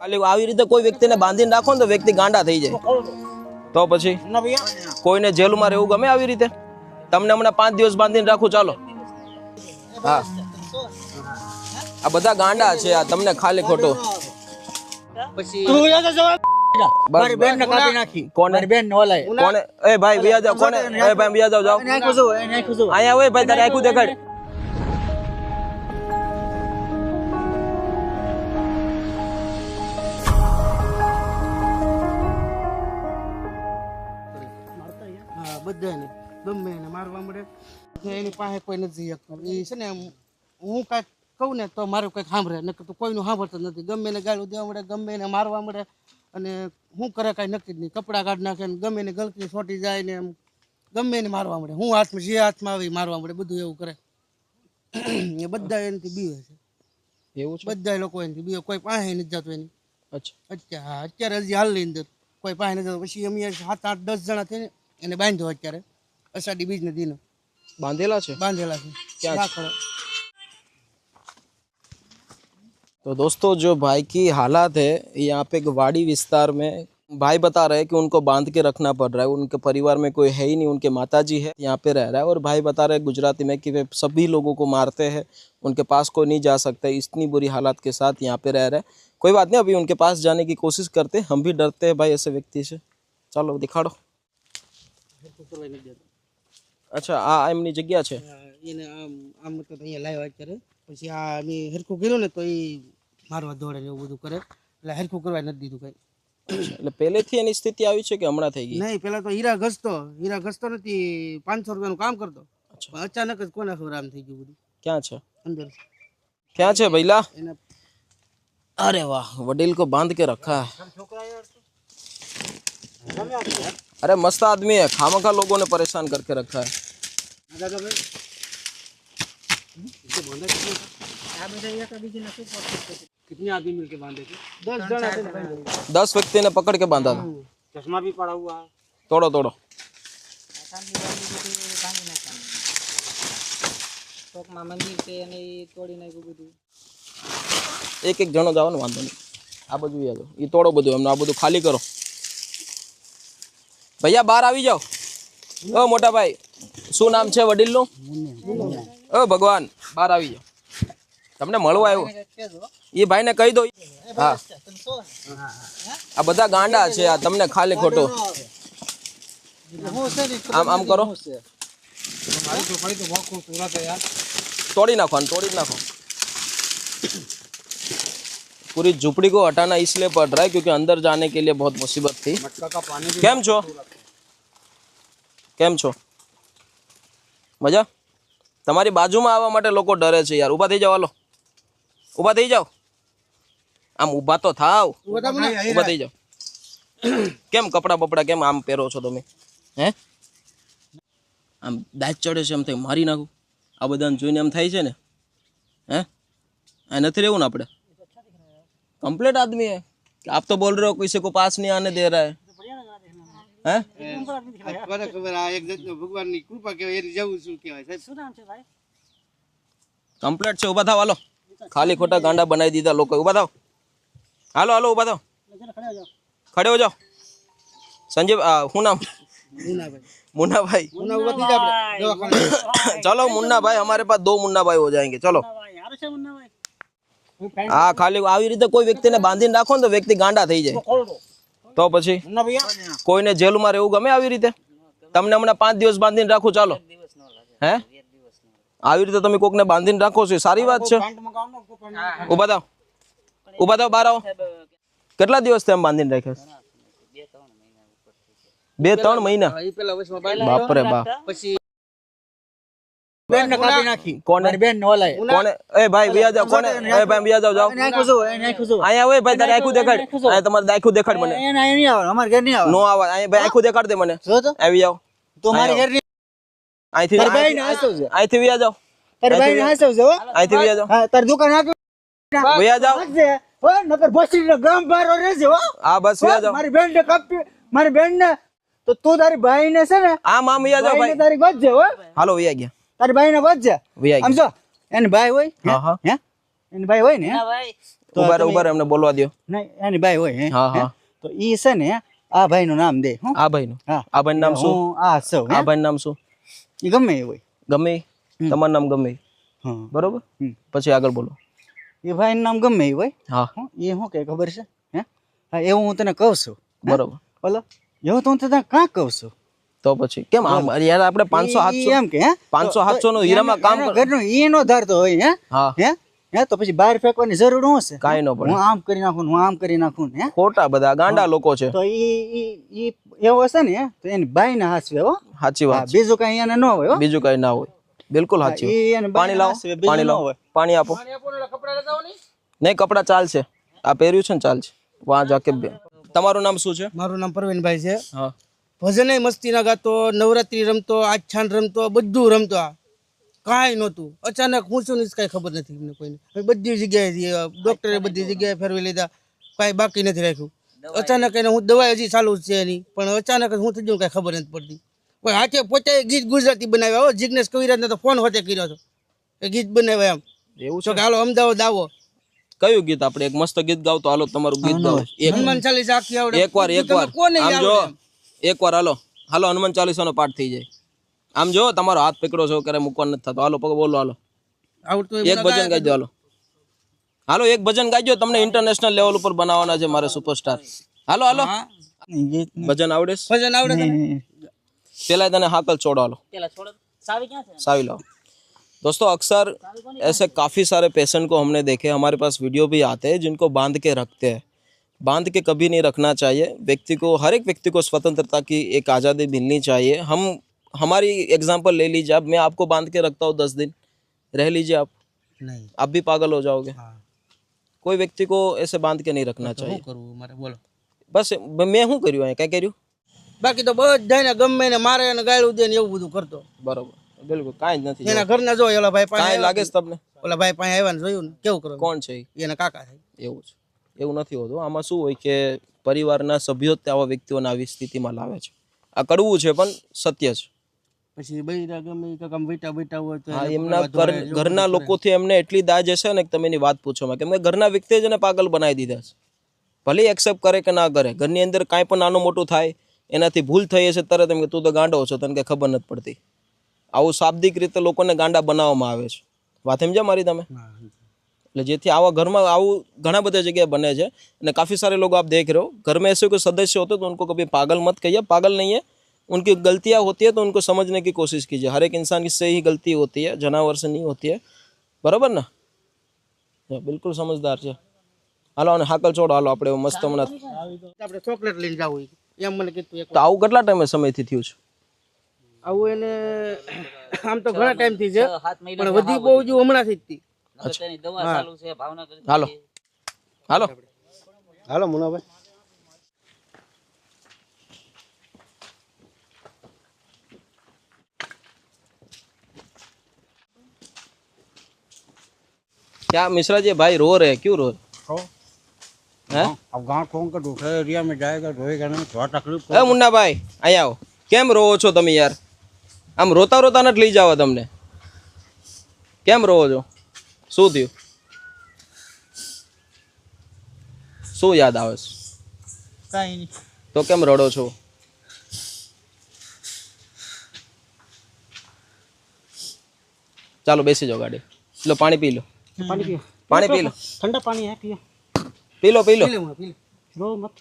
ખાલી આવી રીતે કોઈ વ્યક્તિને બાંધીને રાખો ને તો વ્યક્તિ ગાંડા થઈ જાય. તો પછી કોઈને જેલમાં રહેવું ગમે આવી રીતે? તમને હમણાં 5 દિવસ બાંધીને રાખું ચાલો. હા, આ બધા ગાંડા છે, આ તમને ખાલી ખોટું. મારી બેન ને કાપી નાખી. મારી બેન ને ઓલાય. કોને? એ ભાઈ વિયા જાવ. કોને? એ ભાઈ વિયા જાવ. અહીંયા હોય ભાઈ, તારે આખું દેખાડ. બધાને ગમે એને મારવા મળે. એની પાસે કોઈ નથી શકતું. એ છે ને હું કાંઈક કહું ને તો મારું કંઈક સાંભળે, ન તો કોઈનું સાંભળતું નથી. ગમે એને ગાળું દેવા મળે, ગમે એને મારવા મળે. અને શું કરે કાંઈ નક્કી જ નહીં. કપડાં કાઢી નાખે ને ગમે એને ગલતી છોટી જાય ને એમ ગમે એને મારવા મળે. હું હાથમાં જે હાથમાં આવે મારવા મળે, બધું એવું કરે. એ બધા એનાથી બીવે છે. એવું છે? બધા લોકો એનાથી બીવે. કોઈ પાસે નથી જતું એની. અચ્છા, હા, અત્યારે હજી હાલની અંદર કોઈ પાસે નથી જતું. પછી અમે 7, 8, 10 જણા થઈને એને બાંધ્યો. અત્યારે અષાઢી બીજને દિન बांधेला છે. क्या तो दोस्तों, जो भाई की हालात है, यहाँ पे एक वाड़ी विस्तार में भाई बता रहे हैं कि उनको बांध के रखना पड़ रहा है. उनके परिवार में कोई है ही नहीं, उनके माताजी है यहाँ पे रह रहा है. और भाई बता रहे हैं गुजराती में कि वे सभी लोगों को मारते हैं, उनके पास कोई नहीं जा सकता. इतनी बुरी हालात के साथ यहाँ पे रह रहे हैं. कोई बात नहीं, अभी उनके पास जाने की कोशिश करते हैं. हम भी डरते हैं भाई ऐसे व्यक्ति से. चलो दिखाड़ो. અચ્છા, આ એમની જગ્યા છે. એને આમ તો અહીંયા લાવ્યા અત્યારે. પછી આ મેં હરખું કર્યું ને તો એ મારવા દોડે ને એવું બધું કરે. એટલે હરખું કરવા નથી દીધું કઈ. એટલે પહેલેથી એની સ્થિતિ આવી છે કે હમણાં થઈ ગઈ? નહીં, પેલા તો હીરા ઘસતો નથી. 500 રૂપિયાનું કામ કરતો. અચાનક જ કોના ખબર આમ થઈ ગયું બધું. ક્યાં છે? અંદર. ક્યાં છે ભૈલા? अरे वाह, वडील को बांध के रखा है. अरे मस्त आदमी है, खामखा लोगों ने परेशान करके रखा है. कितने आदमी मिलके बांधे थे? 10 जन. 10 व्यक्ति ने पकड़ के बांधा था. चश्मा भी पड़ा हुआ है. तोड़ो तोड़ो. मंदिर से तोड़ी नहीं બધું. એક એક જણો જાવ ને, વાંધો નહીં. આ બધું યાદ એ તોડો બધું, એમને આ બધું ખાલી કરો. ભૈયા બહાર આવી જાઓ. ઓ મોટા ભાઈ, શું નામ છે વડીલનું? ઓ ભગવાન, બહાર આવી જાઓ. તમને મળવા આવ્યો એ ભાઈને કહી દો. હા, આ બધા ગાંડા છે, આ તમને ખાલી ખોટું. આમ આમ કરો. तोड़ी नाखो, तोड़ी नाखो. पूरी झुपड़ी को हटाना इसलिए पड़ रहा है क्योंकि अंदर जाने के लिए बहुत मुसीबत थी. केम छो? केम छो? मजा? તમારી બાજુમાં આવવા માટે લોકો ડરે છે યાર. ઊભા થઈ જાવ. હાલો, ઊભા થઈ જાવ. આમ ઊભા તો થાવ. ઊભા થઈ જાવ. કેમ કપડા બપડા કેમ આમ પહેરો છો તમે? હે, આમ દાંત ચડે છે, એમ થાય મારી નાખું. આ બધાને જોઈને એમ થાય છે ને. હે, આ નથી રહેવું ને આપણે? कंप्लीट आदमी है. आप तो बोल रहे हो किसी को पास नहीं आने दे रहा है. हैं? भगवान की कृपा के जाऊं છું કહેવાય સાહેબ. શું નામ છે ભાઈ? કમ્પ્લીટ છે. ઊભા થાવ. હાલો, ખાલી ખોટા ગાંડા બનાવી દીધા લોકો. ઊભા થાવ. હાલો હાલો, ઊભા થાવ. ખડે હો જાઓ. સંજીવ, શું નામ? मुन्ना भाई. चलो मुन्ना भाई, हमारे पास 2 मुन्ना भाई हो जाएंगे. चलो. हाँ, खाली આવી રીતે કોઈ વ્યક્તિને બાંધીને રાખો ને તો વ્યક્તિ ગાંડા થઈ જાય. તો પછી કોઈને જેલમાં રહેવું ગમે આવી રીતે? તમને હમણાં 5 દિવસ બાંધીને રાખું ચાલો. હે, આવી રીતે તમે કોકને બાંધીને રાખો છો, સારી વાત છે. ઊભા થાવ. ઊભા થાવ, બહાર આવો. કેટલા દિવસ તેમ બાંધીને રાખ્યા? 2-3 મહિના. બાપ રે બાપ. પછી બેન ને કાપી નાખી. કોને? મારી બેન ને ઓલાય. કોને? એ ભાઈ વિયા જાવ. કોને? એ ભાઈ વિયા જાવ. અહીંયા હોય ભાઈ, તારે આખું દેખાડ. અહીંયા તમારે આખું દેખાડ મને. એને અહીં નહીં આવે, અમાર ઘર નહીં આવે. નો આવે. અહીં ભાઈ આખું દેખાડ દે મને. આવી જાવ. તો મારી ઘર નહીં. અહીંથી તાર ભાઈ ને હસવજે. અહીંથી વિયા જાવ. તાર ભાઈ ને હસવજે હો. અહીંથી વિયા જાવ. હા, તાર દુકાન આપી. વિયા જાવ. હો, નકર બસી ને ગામ બારો રહેજે હો. હા, બસ વિયા જાવ. મારી બેન ને કાપી. મારી બેન ને તો તું તારી ભાઈ ને છે ને આમ આમ વિયા જાવ. ભાઈ તારી બચજે હો. હાલો, વિયા ગયા. તારી ભાઈ ને બચજે. સમજો, એને ભાઈ હોય. હે, એને ભાઈ હોય ને. ઉભા રે એમને બોલવા દો. નહીં એની બાઈ હોય હે હા હા તો ઈ છે ને આ ભાઈનું નામ દે હો આ ભાઈનું હા આ ભાઈનું નામ શું? હું આ સૌ આ ભાઈનું નામ શું? ઈ ગમે એ હોય ગમે ઈ? તમારું નામ ગમે ઈ? હા બરોબર પછી આગળ બોલો. એ ભાઈનું નામ ગમે એ હોય હા હો એ શું કે ખબર છે હે હા એવું હું તને કહું છું બરોબર. બોલો એવું તો હું તને કાં કહું છું તો પછી કેમ આમ યાર આપણે 500 ઈ 700 એમ કે હે 500 700 નું હીરામાં કામ એનો ઘરનો ઈ નો ધારતો હોય હે હા હે હે તો પછી બહાર ફેંકવાની જરૂર ન હશે કાઈ ન પડે. હું આમ કરી નાખું હું આમ કરી નાખું હે ખોટા બધા ગાંડા લોકો છે. તો ઈ એવો હશે ને તો એની બાઈ ને હાસવે હો સાચી વાત હા, બીજું કઈ એને ન હોય હો બીજું કઈ ના હોય. બિલકુલ સાચી વાત. ઈ એને પાણી લાવો પાણી લાવો પાણી આપો. નહીં કપડા ચાલશે આ પહેર્યું છે ને ચાલશે. વાં જાકે તમારું નામ શું છે? મારું નામ પ્રવીણભાઈ છે. હા ભજને મસ્તી ના ગાતો, નવરાત્રી રમતો, આછાન રમતો, બધું રમતો. આ કાંઈ નહોતું. અચાનક હું છું ને કાંઈ ખબર નથી એમને કોઈને. બધી જગ્યાએ ડોક્ટરે બધી જગ્યાએ ફેરવી લીધા, કાંઈ બાકી નથી રાખ્યું. અચાનક એને હું દવા હજી ચાલુ જ છે એની, પણ અચાનક જ હું થઈ ગયું કાંઈ ખબર નથી પડતી. કોઈ હાથે પોતે ગીત ગુજરાતી બનાવ્યા હો. જિગ્નેશ કવિરાજને તો ફોન હોતે કર્યો હતો એ ગીત બનાવ્યા એમ એવું છો કે હાલો અમદાવાદ આવો. કયું ગીત? આપણે એક મસ્ત ગીત ગાવ તો હાલો તમારું ગીત ગાવ. હનુમાન ચાલીસા આખી આવડે. એકવાર આમ જો એકવાર હાલો હાલો હનુમાન ચાલીસાનો પાઠ થઈ જાય. આમ જો તમારો હાથ પકડો છો ક્યારે મૂકવા નથી થતો. હાલો પગ બોલો હાલો આવડતું એક ભજન ગાઈ દો. હાલો હાલો એક ભજન ગાઈ દો. તમને ઇન્ટરનેશનલ લેવલ ઉપર બનાવવાના છે મારે સુપરસ્ટાર. હાલો હાલો ભજન આવડે છે? ભજન આવડે તને? पहला तने हाकल छोड़ो लो सावी लाओ। दोस्तों अक्सर ऐसे काफ़ी सारे पेशेंट को हमने देखे, हमारे पास वीडियो भी आते हैं जिनको बांध के रखते हैं। बांध के कभी नहीं रखना चाहिए। व्यक्ति को, हर एक व्यक्ति को स्वतंत्रता की एक आज़ादी मिलनी चाहिए। हम हमारी एग्जांपल ले लीजिए। अब मैं आपको बांध के रखता हूँ 10 दिन, रह लीजिए आप, नहीं आप भी पागल हो जाओगे। हाँ। कोई व्यक्ति को ऐसे बांध के नहीं रखना चाहिए। बोलो बस मैं શું કર્યું અહીંયા? કઈ કર્યું? બાકી તો બધાને ગમે ને મારે ને ગાળું દે ને એવું બધું કરતો. બરોબર, બિલકુલ કાંઈ જ નથી. એના ઘરના જો ઓલા ભાઈ પાસે કાંઈ લાગે છે તમને? ઓલા ભાઈ પાસે આવ્યા ને જોયું ને કેવું કરો. કોણ છે એના કાકા થાય. એવું છે? એવું નથી હોતું. આમાં શું હોય કે પરિવારના સભ્યો જ આવા વ્યક્તિઓને આવી સ્થિતિમાં લાવે છે. આ કડવું છે પણ સત્ય છે. પછી બૈરા ગમે કે કામ બેટા બેટા હોય તો હા, એમના ઘરના લોકોથી એમને એટલી દાજ હશે ને કે તમે એની વાત પૂછો માં, કેમ કે ઘરના વ્યક્તિએ જ એને પાગલ બનાવી દીધા છે. ભલે એક્સેપ્ટ કરે કે ના કરે, ઘરની અંદર કાંઈ પણ નાનું મોટું થાય એનાથી ભૂલ થઈ હશે તરત એમ કે તું તો ગાંડો છો, તને કંઈ ખબર નથી પડતી. આવું શાબ્દિક રીતે લોકોને ગાંડા બનાવવામાં આવે છે. વાત સમજ્યા મારી તમે? એટલે જેથી આવા ઘરમાં આવું ઘણા બધા જગ્યાએ બને છે। અને काफ़ी सारे लोग आप देख रहे हो, घर में ऐसे कोई सदस्य होते तो उनको कभी पागल मत कहिए। पागल नहीं है, उनकी गलतियाँ होती है तो उनको समझने की कोशिश कीजिए। हर एक इंसान की से ही गलती होती है, जनावर से नहीं होती है। बराबर ना? बिल्कुल समझदार છે। હાલો અને હાકલ છોડો, હાલો આપણે મસ્ત હમણાં આપણે ચોકલેટ લઈને જાવું એમ મને કીધું એક. તો આવું કેટલા ટાઈમે સમયથી થયું છે? આવું એને આમ તો ઘણા ટાઈમ થી છે પણ વધી બહુ જ હમણાંથી જ હતી. હાલો હાલો હાલો મુનાભાઈ क्या मिश्रा जी भाई रो रहे हैं, क्यों रो रहे हैं? अब गांव कौन का दूसरे एरिया में जाएगा, रोएगा नहीं, थोड़ा तकलीफ એ મુન્નાભાઈ અહીંયા આવો। કેમ રોવો છો તમે યાર? આમ રોતા રોતા નથી લઈ જાવ તમને? કેમ રોવો છો? શું થયું? શું યાદ આવે છે? કાંઈ નહીં તો કેમ રડો છો? ચાલો બેસી જાઓ ગાડી, લો પાણી પી લો, पानी पियो, पानी पी लो, ठंडा पानी है, पियो, पी लो पी लो। रो मत।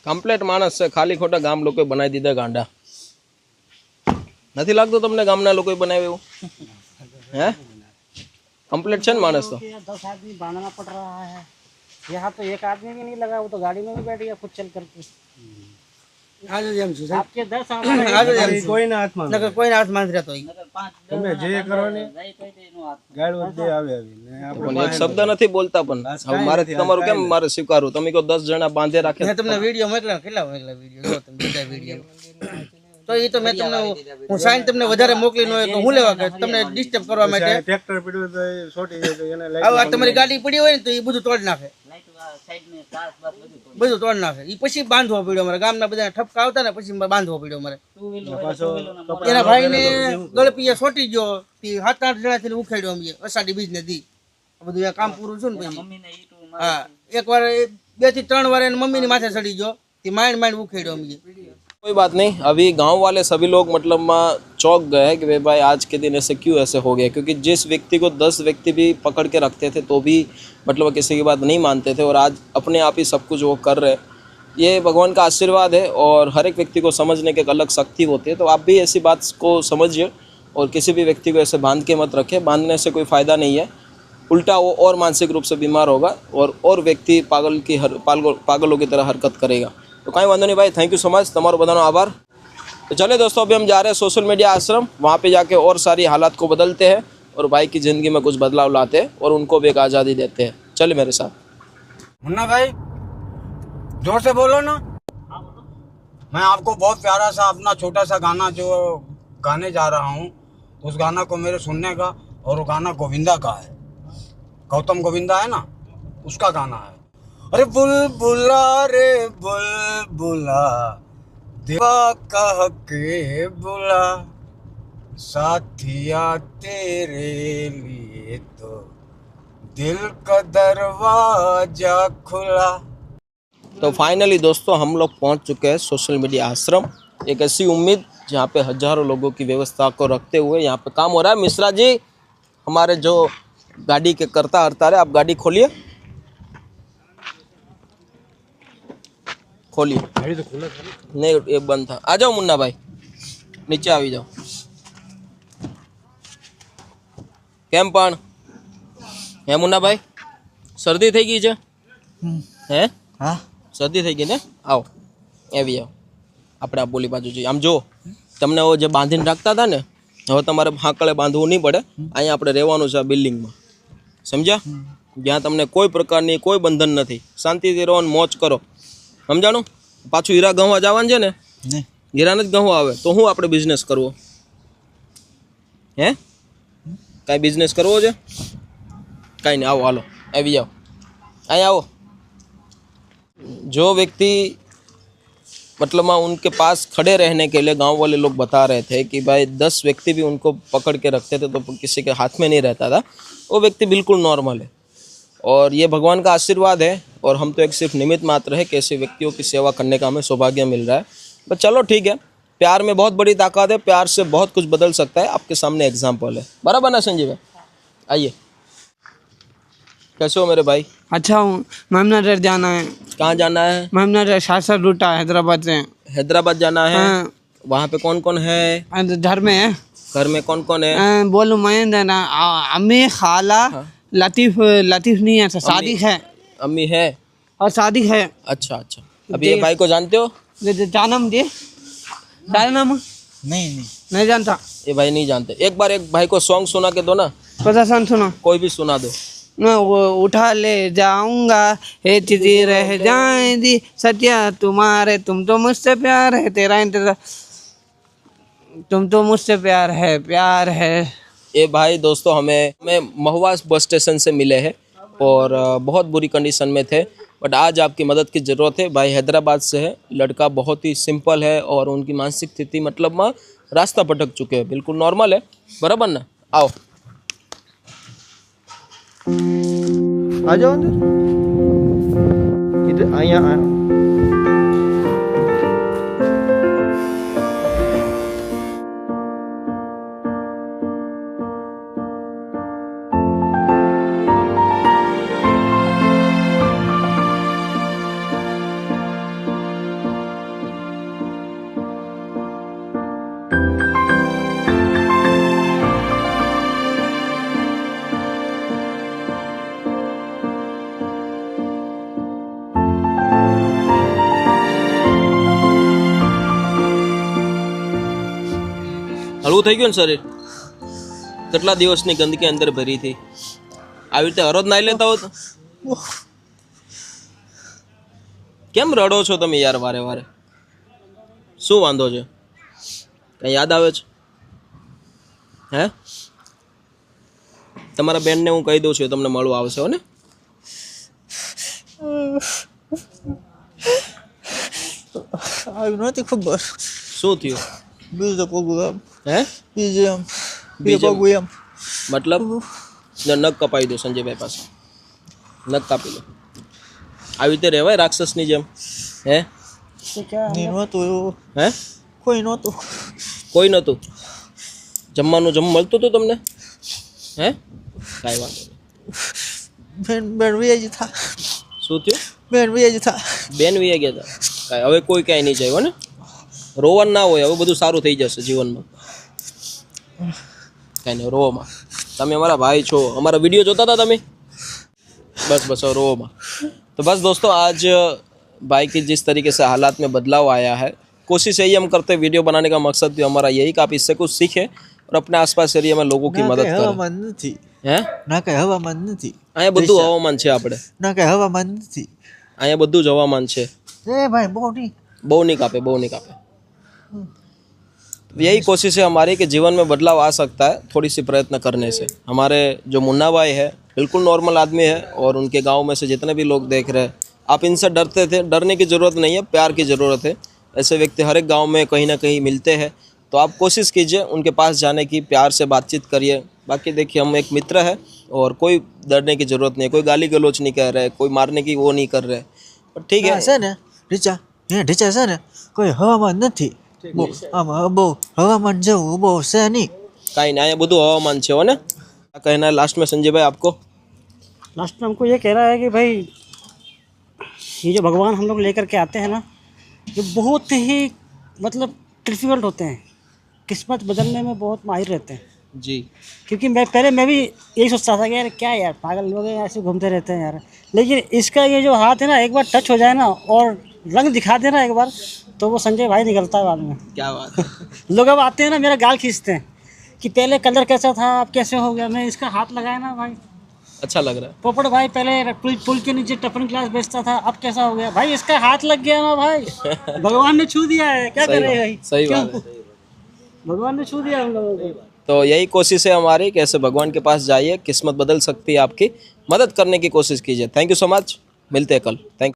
કમ્પ્લેટ માણસ છે, ખાલી ખોટા ગામ લોકોએ બનાવી દીધા ગાંડા। નથી લાગતું તમને ગામના લોકોએ બનાવ્યું એવું? હે કમ્પ્લેટ છે ને માણસ તો? 10 आदमी बांधना पड़ रहा है। यहाँ तो एक आदमी भी नहीं लगा, वो तो गाड़ी में भी बैठ गया खुद चल करके। આજે એમ છે आपके 10 आदमी આજે એમ છે કોઈના હાથમાં નકર કોઈના હાથમાં નથી રહેતો તમે જે કરો ને ગાળો દે આવે આવીને આપણે પણ એક શબ્દ નથી બોલતા પણ હવે મારે તમારું કેમ મારે સ્વીકારવું? તમે કહો 10 જણા બાંધે રાખે, મેં તમને વિડીયો મોકલ્યા કેટલા મોકલ્યા વિડીયો જો તમે બધા વિડીયો તો એ તો મેં તમને હું સાઈન તમને વધારે મોકલી ન હોય તો હું લેવા કે તમને ડિસ્ટર્બ કરવા માટે ટ્રેક્ટર પડ્યું તો એ છોટી જાય તો એને આ તમારી ગાડી પડી હોય ને તો એ બધું તોડી નાખે બધું તોડ નાખે. ઈ પછી બાંધવો પડ્યો અમારે, ગામના બધા ઠપકા આવતા ને પછી બાંધવો પડ્યો અમારે. એના ભાઈને ગળપીએ છોટી ગયો, 7-8 જણાથી ઉખેડ્યો અમે અષાઢી બીજને દી. આ બધું કામ પૂરું છું ને પછી હા એક વાર 2 થી 3 વાર એની મમ્મીની માથે ચડી ગયો, તે माइंड उखेड़ो हम ये. कोई बात नहीं, अभी गांव वाले सभी लोग मतलब चौंक गए कि भाई आज के दिन ऐसे क्यों ऐसे हो गया, क्योंकि जिस व्यक्ति को 10 व्यक्ति भी पकड़ के रखते थे तो भी मतलब किसी की बात नहीं मानते थे, और आज अपने आप ही सब कुछ वो कर रहे. ये भगवान का आशीर्वाद है और हर एक व्यक्ति को समझने की एक अलग शक्ति होती है. तो आप भी ऐसी बात को समझिए और किसी भी व्यक्ति को ऐसे बांध के मत रखें. बांधने से कोई फ़ायदा नहीं है, उल्टा वो और मानसिक रूप से बीमार होगा और व्यक्ति पागलों की तरह हरकत करेगा. तो कहीं वांधो नहीं भाई, थैंक यू सो मच, તમારો બધાનો આભાર. तो चले दोस्तों, अभी हम जा रहे हैं सोशल मीडिया आश्रम, वहाँ पे जाके और सारी हालात को बदलते हैं और भाई की ज़िंदगी में कुछ बदलाव लाते हैं और उनको भी एक आज़ादी देते हैं. चले मेरे साथ. मुन्ना भाई जोर से बोलो ना. मैं आपको बहुत प्यारा सा अपना छोटा सा गाना जो गाने जा रहा हूँ, उस गाना को मेरे सुनने का, और वो गाना गोविंदा का है, गौतम गोविंदा है ना, उसका गाना है. अरे बुलबुला रे बुलबुला दिवा कह के बुला, साथिया तेरे लिए तो दिल का दरवाजा खुला. तो फाइनली दोस्तों हम लोग पहुंच चुके हैं सोशल मीडिया आश्रम. एक ऐसी उम्मीद जहां पे हजारों लोगों की व्यवस्था को रखते हुए यहाँ पे काम हो रहा है. मिश्रा जी हमारे जो गाड़ी के करता हरता रहे, आप गाड़ी खोलिए, खोलिए. नहीं ये बंद था. आ जाओ मुन्ना भाई, नीचे આવી જાઓ. કેમ પણ હે મુન્ના ભાઈ, શરદી થઈ ગઈ છે હે? हाँ શરદી થઈ ગઈ ને? આવો આવી જાઓ, આપણે આ બોલી બાજુ જઈએ. આમ જો તમને वो જે બાંધીને રાખતા હતા ને, હવે તમારે હાંકળે બાંધવું નહીં પડે. અહીંયા આપણે રહેવાનું છે આ બિલ્ડિંગમાં, સમજ્યા? જ્યાં તમને કોઈ પ્રકારની કોઈ બંધન નથી, શાંતિથી રહો, મોજ કરો, સમજાણું? પાછું હીરા ગહવા જવાનું છે ને, હીરાને જ ગહવા આવે તો હું આપણે બિઝનેસ કરવો હે? કાંઈ બિઝનેસ કરવો છે? કાંઈ નહીં, આવો હાલો આવી જાઓ, અહીંયા આવો. जो व्यक्ति मतलब उनके पास खड़े रहने के लिए गांव वाले लोग बता रहे थे कि भाई 10 व्यक्ति भी उनको पकड़ के रखते थे तो किसी के हाथ में नहीं रहता था, वो व्यक्ति बिल्कुल नॉर्मल है और ये भगवान का आशीर्वाद है. और हम तो एक सिर्फ निमित्त मात्र है कि ऐसे व्यक्तियों की सेवा करने का हमें सौभाग्य मिल रहा है. बस चलो ठीक है, प्यार में बहुत बड़ी ताकत है, प्यार से बहुत कुछ बदल सकता है. आपके सामने एग्जाम्पल है, बराबर ना संजीव भाई? आइए, कैसे हो मेरे भाई? अच्छा हूँ. मेमनगर जाना है. कहाँ जाना है? मेमनगर शासर रूटा हैदराबाद से. हैदराबाद जाना है. हाँ. वहाँ पे कौन कौन है? घर में है. घर में कौन कौन है? बोलूँ मैं ना, अम्मी खाला. हाँ. लतीफ नहीं है, शादी है. अम्मी है और शादी है. अच्छा अच्छा. अभी ये भाई को जानते हो? जानम जी, नाम नहीं जानता. ये भाई नहीं जानते. एक बार एक भाई को सॉन्ग सुना के दो ना. प्रदर्शन सुनो, कोई भी सुना दो. मैं वो उठा ले जाऊंगा, हे चीज़ी रह जाएंगी सत्या तुम्हारे, तुम तो मुझसे प्यार है, तेरा इंतजार, तुम तो मुझसे प्यार है. ये भाई दोस्तों हमें महुआ बस स्टेशन से मिले हैं और बहुत बुरी कंडीशन में थे, बट आज आपकी मदद की ज़रूरत है. भाई हैदराबाद से है, लड़का बहुत ही सिंपल है और उनकी मानसिक स्थिति मतलब रास्ता भटक चुके हैं, बिल्कुल नॉर्मल है, बराबर ना? आओ आ जाओ अंदर. इधर અહીંયા હળવું થઈ ગયું ને શરીર? કેટલા દિવસની ગંદકી અંદર ભરી હતી. આવી રીતે હરોજ નાઈ લેતા હો તો કેમ રડો છો તમે યાર વારે વારે? શું વાંધો છે? કઈ યાદ આવે છે હે? તમારા બેનને હું કહી દઉં છું, તમને મળવા આવશે હો ને? આવ્યું નથી ખબર શું થયું બીજો પગું એમ હે બીજે એમ બીજે પગું એમ મતલબ નખ કપાવી દો સંજયભાઈ પાસે નખ કાપી લો આવી રીતે રહેવાય રાક્ષસની જેમ હે નહીં નહોતું એવું હે કોઈ નહોતું કોઈ નહોતું જમવાનું મળતું હતું તમને હે કાંઈ વાંધો નહીં બેન બેન વ્યાજી થા શું થયું બેન વ્યાજી થા બેન વીએ ગયા હતા કાંઈ હવે કોઈ કાંઈ નહીં જાય ને રોવાનું ના હોય હવે બધું સારું થઈ જશે જીવનમાં કાંઈ નહીં રોવામાં તમે અમારા ભાઈ છો અમારા વિડીયો જોતા હતા તમે बस अब रोमा तो बस दोस्तों आज भाई की जिस तरीके से हालात में बदलाव आया है कोशिश यही हम करते हैं वीडियो बनाने का मकसद भी हमारा यही कि आप इससे कुछ सीखें और अपने आसपास एरिया में लोगों की मदद करें હવામાન નથી હે ના કઈ હવામાન નથી અહીંયા બધું હવામાન છે આપણે ના કઈ હવામાન નથી અહીંયા બધું જ હવામાન છે એ ભાઈ બહુ નહીં બહુ नहीं कापे यही कोशिश है हमारी कि जीवन में बदलाव आ सकता है थोड़ी सी प्रयत्न करने से हमारे जो मुन्ना भाई है बिल्कुल नॉर्मल आदमी है और उनके गांव में से जितने भी लोग देख रहे हैं आप इनसे डरते थे डरने की ज़रूरत नहीं है प्यार की ज़रूरत है ऐसे व्यक्ति हर एक गांव में कहीं ना कहीं मिलते हैं तो आप कोशिश कीजिए उनके पास जाने की प्यार से बातचीत करिए बाकी देखिए हम एक मित्र है और कोई डरने की ज़रूरत नहीं है कोई गाली गलोच नहीं कर रहे कोई मारने की वो नहीं कर रहे पर ठीक है છે ને ઢીચા ઢીચા છે ને કોઈ હવામાન નથી આમાં બહુ હવામાન જેવું બહુ છે નહીં कहीं ना ये બધું હવામાન છે हो ना क्या कहना है लास्ट में संजय भाई आपको लास्ट में हमको ये कह रहा है कि भाई ये जो भगवान हम लोग लेकर के आते हैं ना ये बहुत ही मतलब डिफिकल्ट होते हैं किस्मत बदलने में बहुत माहिर रहते हैं जी क्योंकि मैं भी यही सोचता था कि यार क्या यार पागल लोग हैं ऐसे घूमते रहते हैं यार लेकिन इसका ये जो हाथ है ना एक बार टच हो जाए ना और रंग दिखा देना एक बार तो वो संजय भाई निकलता है बाद में क्या बात है लोग अब आते हैं ना मेरा गाल खींचते हैं कि पहले कलर कैसा था अब कैसे हो गया मैं इसका हाथ लगाया ना भाई अच्छा लग रहा है पोपट भाई पहले पुल के नीचे टपन ग्लास बेचता था अब कैसा हो गया भाई इसका हाथ लग गया ना भाई भगवान ने छू दिया है क्या करे भाई सही क्यों? बात है भगवान ने छू दिया हम लोगों को तो यही कोशिश है हमारी कि ऐसे भगवान के पास जाइए किस्मत बदल सकती है आपकी मदद करने की कोशिश कीजिए थैंक यू सो मच मिलते हैं कल थैंक